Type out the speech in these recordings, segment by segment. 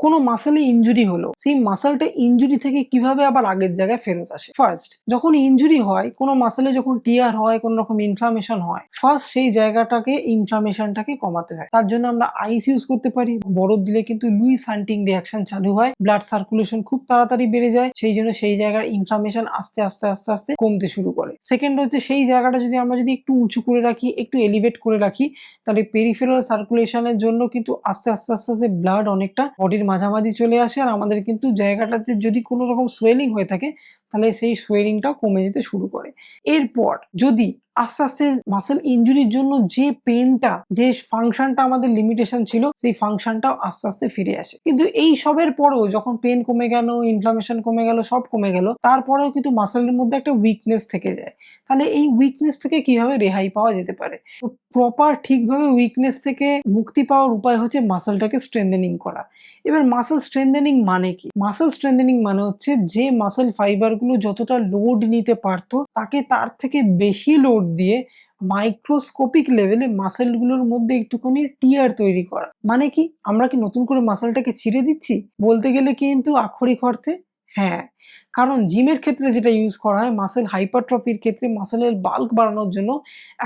কোনো মাসেলে ইনজুরি হলো, সেই মাসেলটা ইনজুরি থেকে কিভাবে আবার আগের জায়গায় ফেরত আসে। ফার্স্ট, যখন ইনজুরি হয়, কোনো মাসেলে যখন টিয়ার হয়, কোনো রকম ইনফ্লামেশন হয়, ফার্স্ট সেই জায়গাটাকে ইনফ্লামেশনটাকে কমাতে হয়। তার জন্য আমরা আইস ইউজ করতে পারি। বরফ দিলে কিন্তু লুইস হান্টিং রিঅ্যাকশন চালু হয়, ব্লাড সার্কুলেশন খুব তাড়াতাড়ি বেড়ে যায়, সেই জন্য সেই জায়গার ইনফ্লামেশন আস্তে আস্তে আস্তে আস্তে কমতে শুরু করে। সেকেন্ড হচ্ছে, সেই জায়গাটা যদি আমরা একটু উঁচু করে রাখি, একটু এলিভেট করে রাখি, তাহলে পেরিফেরাল সার্কুলেশনের জন্য কিন্তু আস্তে আস্তে আস্তে আস্তে ব্লাড অনেকটা বডির মাঝামাঝি চলে আসে, আর আমাদের কিন্তু জায়গাটাতে যদি কোনো রকম সোয়েলিং হয়ে থাকে, তাহলে সেই সোয়েলিংটাও কমে যেতে শুরু করে। এরপর যদি আস্তে আস্তে মাসেল ইনজুরির জন্য যে পেনটা, যে ফাংশনটা আমাদের লিমিটেশন ছিল, সেই ফাংশনটাও আস্তে আস্তে ফিরে আসে। কিন্তু এই সবের পরেও যখন পেন কমে গেল, ইনফ্লামেশন কমে গেল, সব কমে গেল, তারপরেও কিন্তু মাসেলের মধ্যে একটা উইকনেস থেকে যায়। তাহলে এই উইকনেস থেকে কিভাবে রেহাই পাওয়া যেতে পারে? প্রপার ঠিকভাবে উইকনেস থেকে মুক্তি পাওয়ার উপায় হচ্ছে মাসেলটাকে স্ট্রেংথেনিং করা। এবার মাসেল স্ট্রেংথেনিং মানে কি? মাসেল স্ট্রেংথেনিং মানে হচ্ছে যে মাসেল ফাইবারগুলো যতটা লোড নিতে পারতো, তাকে তার থেকে বেশি লোড দিয়ে মাইক্রোস্কোপিক লেভেলে মাসেলগুলোর মধ্যে একটুখানি টিয়ার তৈরি করা। মানে কি, আমরা কি নতুন করে মাসেলটাকে ছিঁড়ে দিচ্ছি? বলতে গেলে কিন্তু আক্ষরিক অর্থে হ্যাঁ। কারণ জিমের ক্ষেত্রে যেটা ইউজ করা হয়, মাসেল হাইপারট্রফির ক্ষেত্রে মাসেলের বাল্ক বাড়ানোর জন্য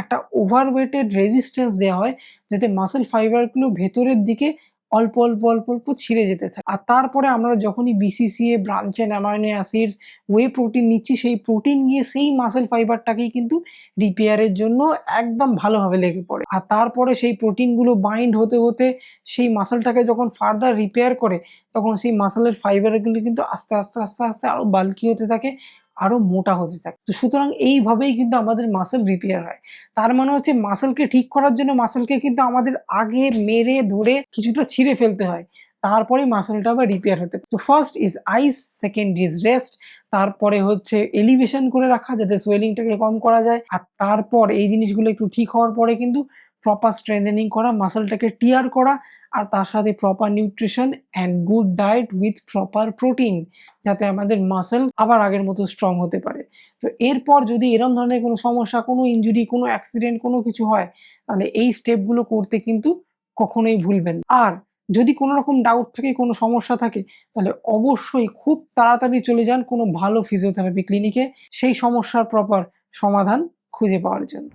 একটা ওভারওয়েটেড রেজিস্ট্যান্স দেওয়া হয়, যাতে মাসেল ফাইবারগুলো ভেতরের দিকে অল্প অল্প অল্প অল্প ছিঁড়ে যেতে থাকে। আর তারপরে আমরা যখনই বিসিসিএ, ব্রাঞ্চেন অ্যামাইনো অ্যাসিডস, ওয়ে প্রোটিন নিচ্ছি, সেই প্রোটিন গিয়ে সেই মাসেল ফাইবারটাকেই কিন্তু রিপেয়ারের জন্য একদম ভালোভাবে লেগে পড়ে। আর তারপরে সেই প্রোটিনগুলো বাইন্ড হতে হতে সেই মাসেলটাকে যখন ফার্দার রিপেয়ার করে, তখন সেই মাসেলের ফাইবারগুলো কিন্তু আস্তে আস্তে আস্তে আস্তে আরো বাল্কি হতে থাকে, আরো মোটা হতে থাকে। তো সুতরাং এইভাবেই কিন্তু আমাদের মাসেল রিপেয়ার হয়। তার মানে হচ্ছে মাসেলকে ঠিক করার জন্য মাসেলকে কিন্তু আমাদের আগে মেরে ধরে কিছুটা ছিঁড়ে ফেলতে হয়, তারপরে মাসেলটা আবার রিপেয়ার হতে। তো first is ice, second is rest, তারপরে হচ্ছে এলিভেশন করে রাখা যাতে সোয়েলিংটাকে কম করা যায়, আর তারপর এই জিনিসগুলো একটু ঠিক হওয়ার পরে কিন্তু প্রপার স্ট্রেংথেনিং করা, মাসেলটাকে টিয়ার করা, আর তার সাথে proper nutrition and good diet with proper protein, যাতে আমাদের মাসেল আবার আগের মতো স্ট্রং হতে পারে। তো এরপর যদি এরম ধরনের কোনো সমস্যা, কোনো ইনজুরি, কোনো অ্যাক্সিডেন্ট, কোনো কিছু হয়, তাহলে এই স্টেপগুলো করতে কিন্তু কখনোই ভুলবেন না। আর যদি কোনো রকম ডাউট থাকে, কোনো সমস্যা থাকে, তাহলে অবশ্যই খুব তাড়াতাড়ি চলে যান কোনো ভালো ফিজিওথেরাপি ক্লিনিকে সেই সমস্যার প্রপার সমাধান খুঁজে পাওয়ার জন্য।